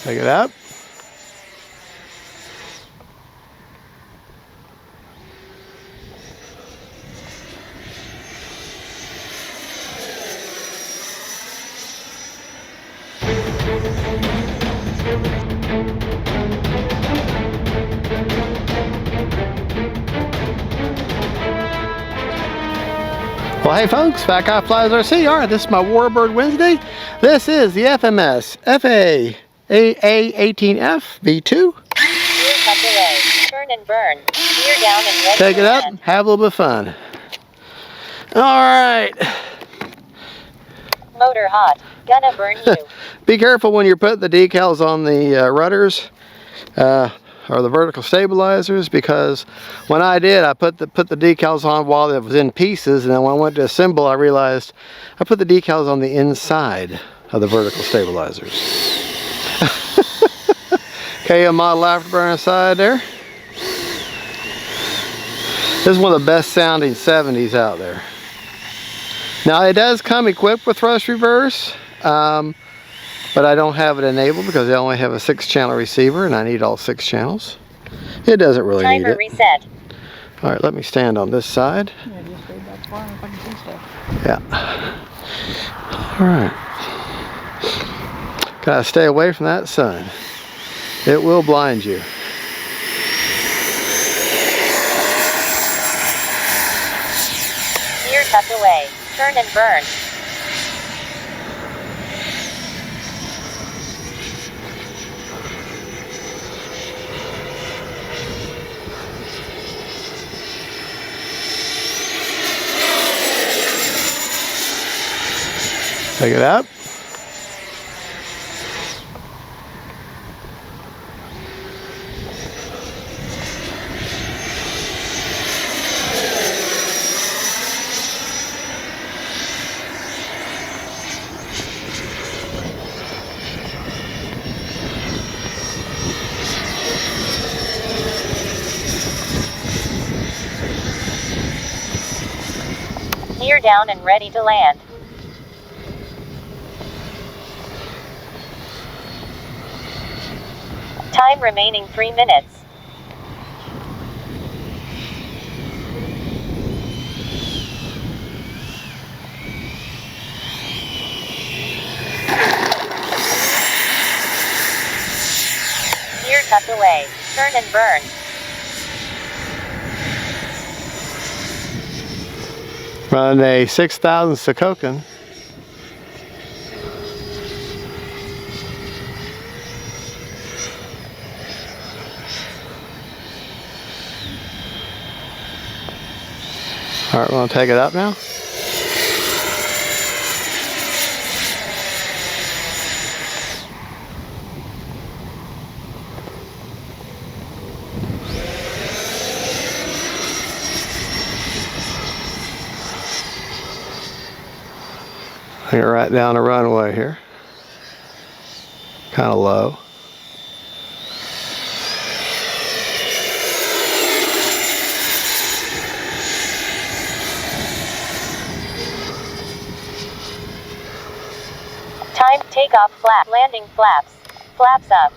Take it up. Well, hey folks, FatGuyFliesRC. All right, this is my Warbird Wednesday. This is the FMS A18F V2. Turn and burn. Gear down and ready. Take it up, have a little bit of fun. All right. Motor hot. Gonna burn you. Be careful when you're putting the decals on the rudders or the vertical stabilizers, because when I did, I put the decals on while it was in pieces, and then when I went to assemble, I realized I put the decals on the inside of the vertical stabilizers. Okay, on my afterburner side there. This is one of the best sounding 70s out there. Now it does come equipped with thrust reverse, but I don't have it enabled because I only have a 6-channel receiver and I need all 6 channels. It doesn't really need it. Timer reset. All right, let me stand on this side. Yeah, just stay back far enough I can see stuff. Yeah. All right. Gotta stay away from that sun. It will blind you. Gear tucked away. Turn and burn. Take it up. Gear down and ready to land. Time remaining 3 minutes. Gear tucked away. Turn and burn. Run a 6,000 Sokoken. All right, we're gonna take it up now. Bring it right down the runway here. Kind of low. Time takeoff flap. Landing flaps. Flaps up.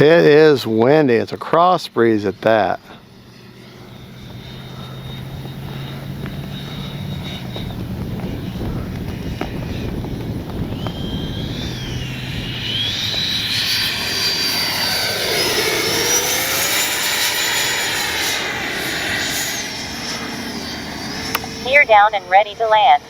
It is windy. It's a cross breeze at that. Gear down and ready to land.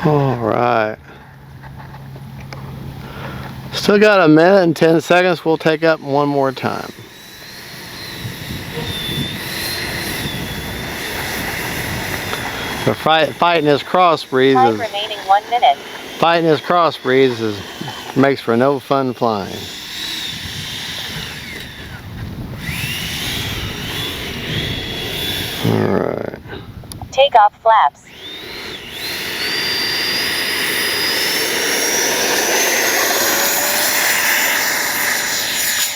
All right. Still got a minute and 10 seconds. We'll take up one more time. We're fighting this cross breeze. Time remaining 1 minute. Fighting this crossbreed makes for no fun flying. Alright. Takeoff flaps.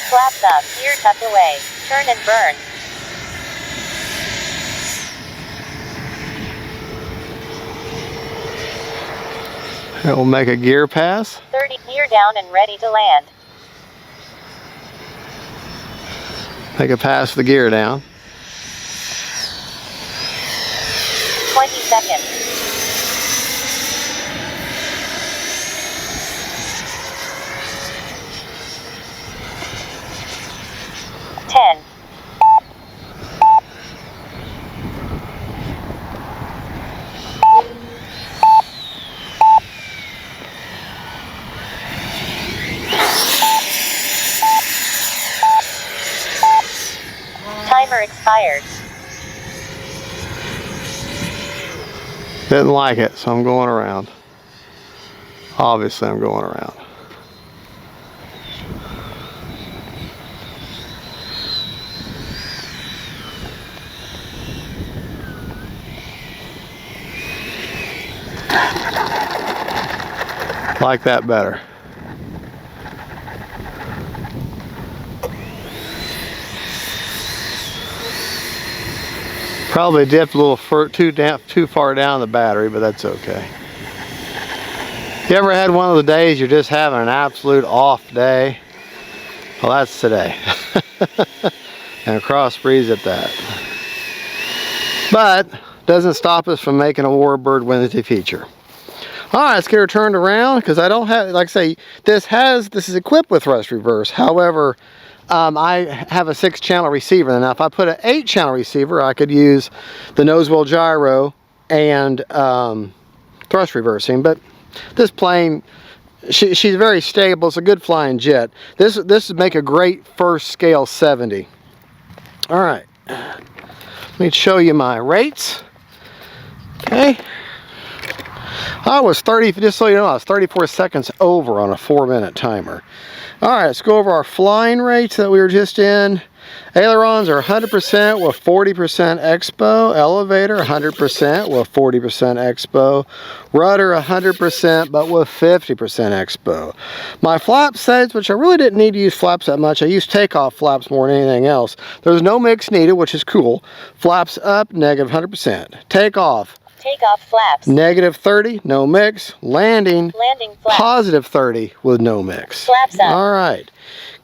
Flaps up, gear tucked away. Turn and burn. It will make a gear pass. 30, gear down and ready to land. Make a pass with the gear down. 20 seconds. 10. Timer expired. Didn't like it, so I'm going around. Obviously, I'm going around. Like that better. Probably dipped a little too far down the battery, but that's okay. You ever had one of the days you're just having an absolute off day? Well, that's today. And a crossbreed at that. But doesn't stop us from making a Warbird Wednesday feature. All right, let's get her turned around because I don't have, like I say, this is equipped with thrust reverse. However, I have a 6-channel receiver. Now, if I put an 8-channel receiver, I could use the nose wheel gyro and thrust reversing. But this plane, she's very stable. It's a good flying jet. This would make a great first scale 70. All right, let me show you my rates. Okay. I was 30, just so you know, I was 34 seconds over on a 4-minute timer. All right, let's go over our flying rates that we were just in. Ailerons are 100% with 40% expo. Elevator 100% with 40% expo. Rudder 100% but with 50% expo. My flap settings, which I really didn't need to use flaps that much. I used takeoff flaps more than anything else. There's no mix needed, which is cool. Flaps up, negative 100%. Takeoff. Takeoff flaps. Negative 30, no mix. Landing. Landing flaps. Positive 30 with no mix. Flaps up. All right.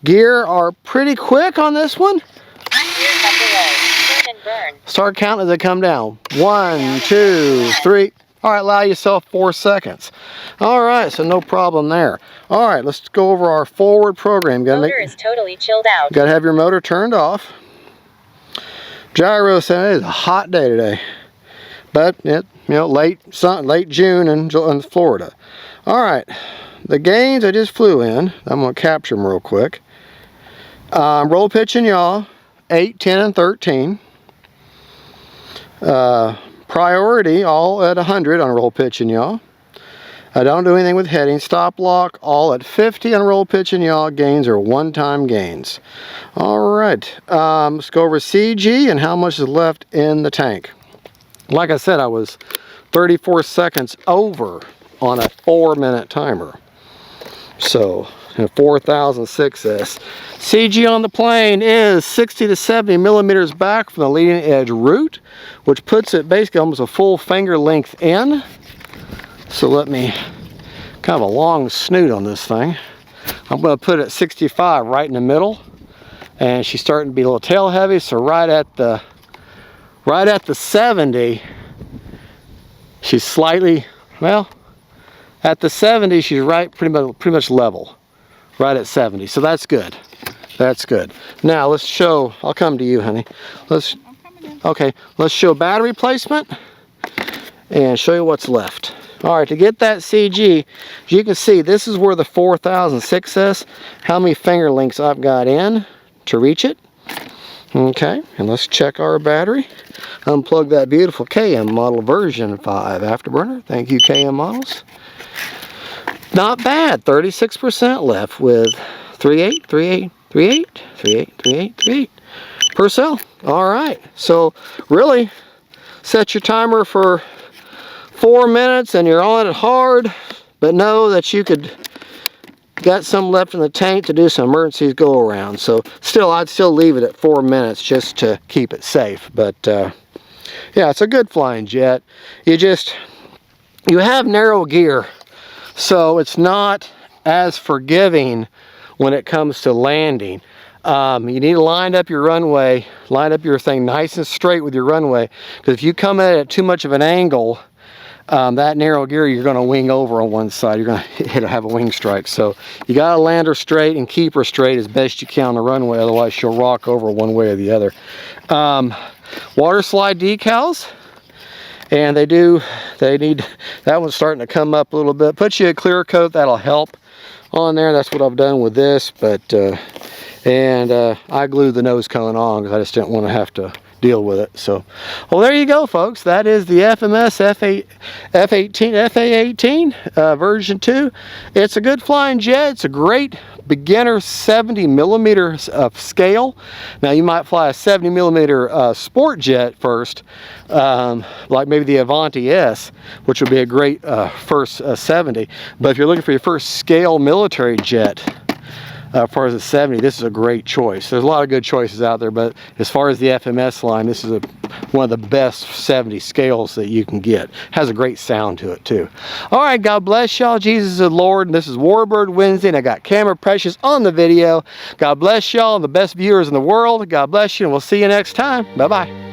Gear are pretty quick on this one. Gear tucked away. Turn and burn. Start counting as they come down. 1, 2, 3. All right, allow yourself 4 seconds. All right, so no problem there. All right, let's go over our forward program. Motor is totally chilled out. Got to have your motor turned off. Gyro said it is a hot day today. But late June in Florida. All right, the gains I just flew in. I'm going to capture them real quick. Roll, pitch, and yaw, 8, 10, and 13. Priority all at 100 on roll, pitch, and yaw. I don't do anything with heading. Stop lock all at 50 on roll, pitch, and yaw. Gains are one-time gains. All right, let's go over CG and how much is left in the tank. Like I said, I was 34 seconds over on a 4-minute timer. So, 4006S. CG on the plane is 60 to 70 millimeters back from the leading edge root, which puts it basically almost a full finger length in. So let me, kind of a long snoot on this thing. I'm going to put it at 65 right in the middle. And she's starting to be a little tail heavy, so right at the 70, she's slightly, well, at the 70, she's right pretty much level, right at 70. So that's good. That's good. Now let's show, I'll come to you, honey. Okay, let's show battery placement and show you what's left. All right, to get that CG, as you can see, this is where the 4006S, how many finger lengths I've got in to reach it. Okay, and let's check our battery. unplug that beautiful KM model version 5 afterburner. Thank you, KM models. Not bad, 36% left with 38, 38, 38, 38, 38, 38 per cell. All right, so really set your timer for 4 minutes and you're on it hard, but know that you could got some left in the tank to do some emergencies go around. So still, I'd still leave it at 4 minutes just to keep it safe. But yeah, it's a good flying jet. You have narrow gear, so it's not as forgiving when it comes to landing. You need to line up your runway, line up your thing nice and straight with your runway, because if you come at it at too much of an angle, that narrow gear, you're going to wing over on one side. You're going to have a wing strike. So you got to land her straight and keep her straight as best you can on the runway, otherwise she'll rock over one way or the other. Water slide decals, and they need, that one's starting to come up a little bit. Put you a clear coat, that'll help on there. That's what I've done with this, but I glued the nose cone on because I just didn't want to have to deal with it. So, well, there you go, folks. That is the FMS F-18 version 2. It's a good flying jet. It's a great beginner 70 millimeters of scale. Now you might fly a 70 millimeter sport jet first, like maybe the Avanti S, which would be a great first 70. But if you're looking for your first scale military jet, as far as the 70, this is a great choice. There's a lot of good choices out there, but as far as the FMS line, this is one of the best 70 scales that you can get. Has a great sound to it too. All right, God bless y'all. Jesus is the Lord, and this is Warbird Wednesday, and I got Camera Precious on the video. God bless y'all, the best viewers in the world. God bless you, and we'll see you next time. Bye-bye.